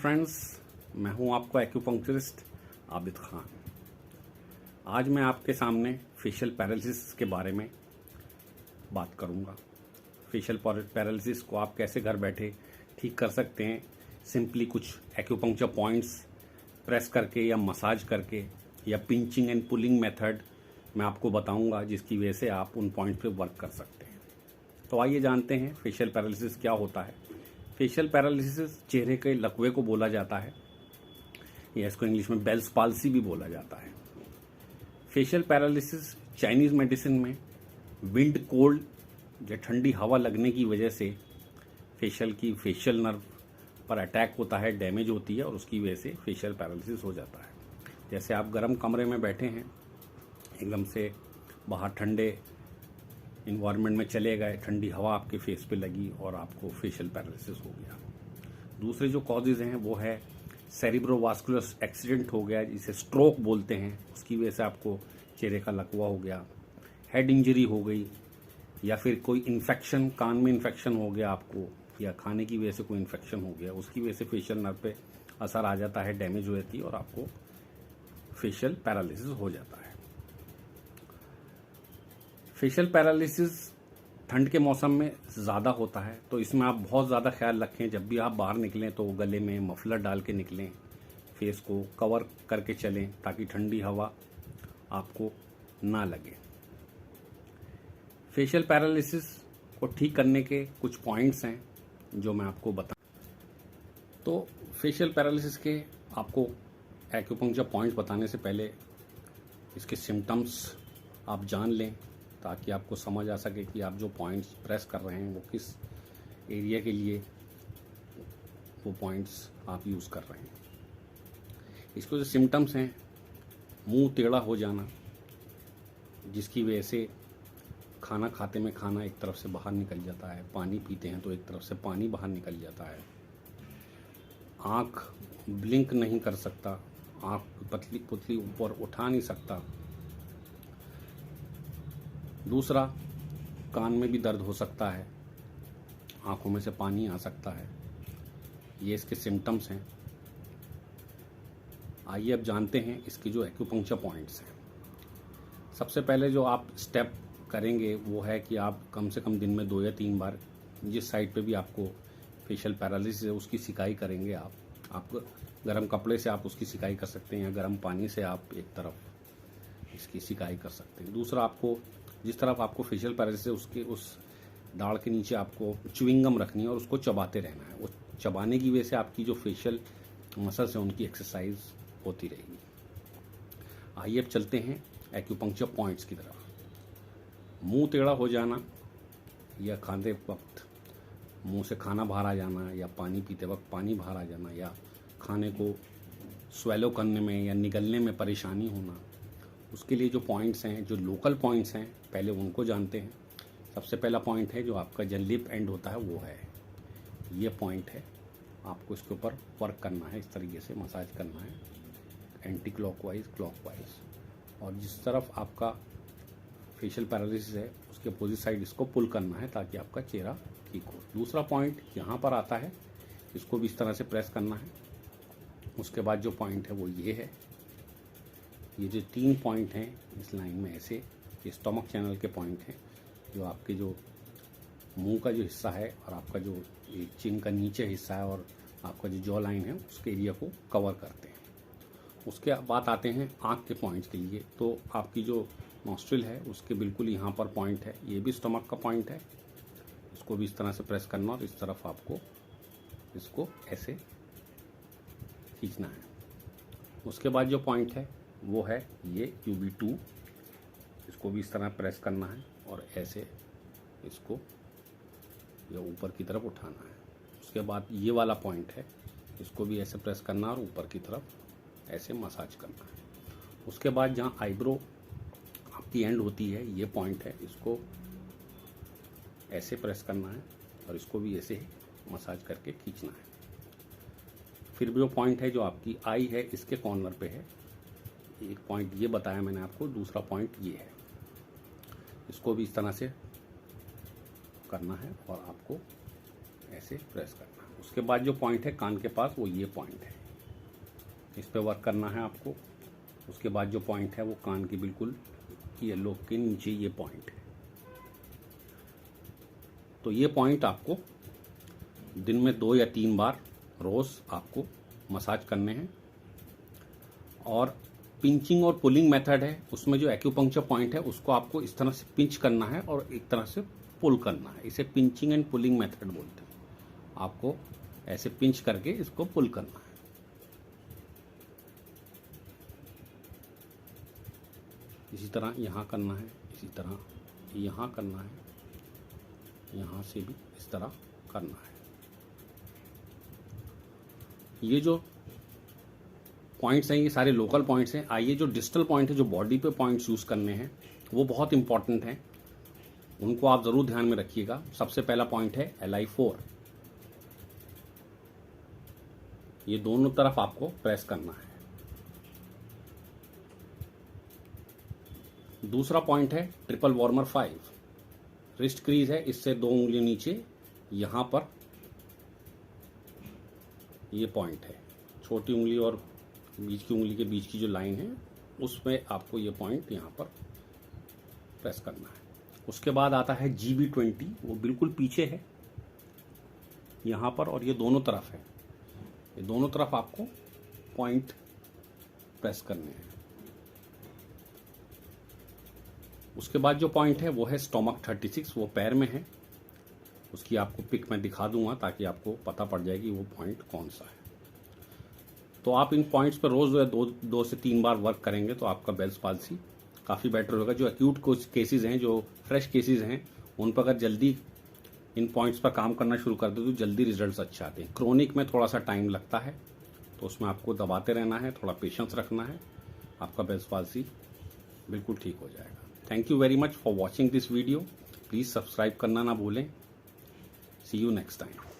Friends, मैं हूं आपका एक्यूपंक्चरिस्ट आबिद खान। आज मैं आपके सामने फेशियल पैरालिसिस के बारे में बात करूंगा। फेशियल पैरालिसिस को आप कैसे घर बैठे ठीक कर सकते हैं, सिंपली कुछ एक्यूपंक्चर पॉइंट्स प्रेस करके या मसाज करके या पिंचिंग एंड पुलिंग मेथड मैं आपको बताऊंगा, जिसकी वजह से आप उन पॉइंट पे वर्क कर सकते हैं। तो आइए जानते हैं फेशियल पैरालिसिस क्या होता है। फेशियल पैरालिसिस चेहरे के लकवे को बोला जाता है, या इसको इंग्लिश में बेल्स पाल्सी भी बोला जाता है। फेशियल पैरालिसिस चाइनीज़ मेडिसिन में विंड कोल्ड या ठंडी हवा लगने की वजह से फेशियल नर्व पर अटैक होता है, डैमेज होती है और उसकी वजह से फेशियल पैरालिसिस हो जाता है। जैसे आप गर्म कमरे में बैठे हैं, एकदम से बाहर ठंडे इन्वायरमेंट में चले गए, ठंडी हवा आपके फेस पे लगी और आपको फेशियल पैरालिसिस हो गया। दूसरे जो कॉजेज हैं वो है सेरिब्रोवास्कुलर एक्सीडेंट हो गया, जिसे स्ट्रोक बोलते हैं, उसकी वजह से आपको चेहरे का लकवा हो गया। हेड इंजरी हो गई, या फिर कोई इन्फेक्शन, कान में इन्फेक्शन हो गया आपको, या खाने की वजह से कोई इन्फेक्शन हो गया, उसकी वजह से फेशियल नर्व पे असर आ जाता है, डैमेज हो जाती है और आपको फेशियल पैरालिसिस हो जाता है। फेशियल पैरालिसिस ठंड के मौसम में ज़्यादा होता है, तो इसमें आप बहुत ज़्यादा ख्याल रखें। जब भी आप बाहर निकलें तो गले में मफलर डाल के निकलें, फेस को कवर करके चलें ताकि ठंडी हवा आपको ना लगे। फेशियल पैरालिसिस को ठीक करने के कुछ पॉइंट्स हैं जो मैं आपको बता। तो फेशियल पैरालिसिस के आपको एक्यूपंक्चर पॉइंट्स बताने से पहले इसके सिम्टम्स आप जान लें, ताकि आपको समझ आ सके कि आप जो पॉइंट्स प्रेस कर रहे हैं वो किस एरिया के लिए वो पॉइंट्स आप यूज़ कर रहे हैं। इसके जो सिम्टम्स हैं, मुंह टेढ़ा हो जाना, जिसकी वजह से खाना खाते में खाना एक तरफ से बाहर निकल जाता है, पानी पीते हैं तो एक तरफ से पानी बाहर निकल जाता है, आँख ब्लिंक नहीं कर सकता, आँख पतली पुतली ऊपर उठा नहीं सकता। दूसरा, कान में भी दर्द हो सकता है, आंखों में से पानी आ सकता है। ये इसके सिम्टम्स हैं। आइए अब जानते हैं इसकी जो एक्यूपंक्चर पॉइंट्स हैं। सबसे पहले जो आप स्टेप करेंगे वो है कि आप कम से कम दिन में 2 या 3 बार जिस साइड पे भी आपको फेशियल पैरालिसिस है उसकी सिकाई करेंगे। आप गर्म कपड़े से आप उसकी सिकाई कर सकते हैं, या गर्म पानी से आप एक तरफ इसकी सिकाई कर सकते हैं। दूसरा, आपको जिस तरफ आपको फेशियल पैरालिसिस है उसके उस दाढ़ के नीचे आपको च्युइंगम रखनी है और उसको चबाते रहना है। वो चबाने की वजह से आपकी जो फेशियल मसल्स हैं उनकी एक्सरसाइज होती रहेगी। आइए अब चलते हैं एक्यूपंक्चर पॉइंट्स की तरफ। मुंह टेढ़ा हो जाना, या खाते वक्त मुंह से खाना बाहर आ जाना, या पानी पीते वक्त पानी बाहर आ जाना, या खाने को स्वेलो करने में या निगलने में परेशानी होना, उसके लिए जो पॉइंट्स हैं, जो लोकल पॉइंट्स हैं, पहले उनको जानते हैं। सबसे पहला पॉइंट है जो आपका जो लिप एंड होता है वो है, ये पॉइंट है। आपको इसके ऊपर वर्क करना है, इस तरीके से मसाज करना है, एंटी क्लॉकवाइज क्लॉकवाइज, और जिस तरफ आपका फेशियल पैरालिसिस है उसके अपोजिट साइड इसको पुल करना है ताकि आपका चेहरा ठीक हो। दूसरा पॉइंट यहाँ पर आता है, इसको भी इस तरह से प्रेस करना है। उसके बाद जो पॉइंट है वो ये है। ये जो 3 पॉइंट हैं इस लाइन में ऐसे, ये स्टमक चैनल के पॉइंट हैं, जो आपके जो मुंह का जो हिस्सा है और आपका जो चिन का नीचे हिस्सा है और आपका जो जॉ लाइन है उसके एरिया को कवर करते हैं। उसके बाद आते हैं आँख के पॉइंट्स के लिए। तो आपकी जो नॉस्ट्रिल है उसके बिल्कुल यहाँ पर पॉइंट है, ये भी स्टमक का पॉइंट है। इसको भी इस तरह से प्रेस करना और इस तरफ आपको इसको ऐसे खींचना है। उसके बाद जो पॉइंट है वो है ये UB2, इसको भी इस तरह प्रेस करना है और ऐसे इसको या ऊपर की तरफ उठाना है। उसके बाद ये वाला पॉइंट है, इसको भी ऐसे प्रेस करना और ऊपर की तरफ ऐसे मसाज करना है। उसके बाद जहाँ आईब्रो आपकी एंड होती है ये पॉइंट है, इसको ऐसे प्रेस करना है और इसको भी ऐसे मसाज करके खींचना है। फिर भी जो पॉइंट है जो आपकी आई है इसके कॉर्नर पे है, एक पॉइंट ये बताया मैंने आपको, दूसरा पॉइंट ये है, इसको भी इस तरह से करना है और आपको ऐसे प्रेस करना है। उसके बाद जो पॉइंट है कान के पास वो ये पॉइंट है, इस पे वर्क करना है आपको। उसके बाद जो पॉइंट है वो कान की बिल्कुल येलो के नीचे ये पॉइंट है। तो ये पॉइंट आपको दिन में 2 या 3 बार रोज आपको मसाज करने हैं। और पिंचिंग और पुलिंग मेथड है, उसमें जो एक्यूपंक्चर पॉइंट है उसको आपको इस तरह से पिंच करना है और एक तरह से पुल करना है। इसे पिंचिंग एंड पुलिंग मेथड बोलते हैं। आपको ऐसे पिंच करके इसको पुल करना है। इसी तरह यहाँ करना है, इसी तरह यहाँ करना है, यहाँ से भी इस तरह करना है। ये जो पॉइंट्स हैं ये सारे लोकल पॉइंट्स हैं। आइए जो डिस्टल पॉइंट है, जो बॉडी पे पॉइंट्स यूज करने हैं वो बहुत इंपॉर्टेंट हैं, उनको आप जरूर ध्यान में रखिएगा। सबसे पहला पॉइंट है LI4। ये दोनों तरफ आपको प्रेस करना है। दूसरा पॉइंट है ट्रिपल वार्मर 5। रिस्ट क्रीज है, इससे 2 उंगली नीचे यहां पर ये पॉइंट है। छोटी उंगली और बीच की उंगली के बीच की जो लाइन है उसमें आपको ये पॉइंट यहां पर प्रेस करना है। उसके बाद आता है GB20, वो बिल्कुल पीछे है यहां पर, और ये दोनों तरफ है। ये दोनों तरफ आपको पॉइंट प्रेस करने हैं। उसके बाद जो पॉइंट है वो है स्टोमक 36, वो पैर में है। उसकी आपको पिक मैं दिखा दूंगा ताकि आपको पता पड़ जाएगी वो पॉइंट कौन सा है। तो आप इन पॉइंट्स पर रोज 2 से 3 बार वर्क करेंगे तो आपका बेल्स पाल्सी काफ़ी बेटर होगा। जो एक्यूट कुछ केसेस हैं, जो फ्रेश केसेस हैं, उन पर अगर जल्दी इन पॉइंट्स पर काम करना शुरू कर दो तो जल्दी रिजल्ट्स अच्छे आते हैं। क्रोनिक में थोड़ा सा टाइम लगता है, तो उसमें आपको दबाते रहना है, थोड़ा पेशेंस रखना है, आपका बेल्स पाल्सी बिल्कुल ठीक हो जाएगा। Thank you very much for watching this video. Please subscribe करना ना भूलें। सी यू नेक्स्ट टाइम।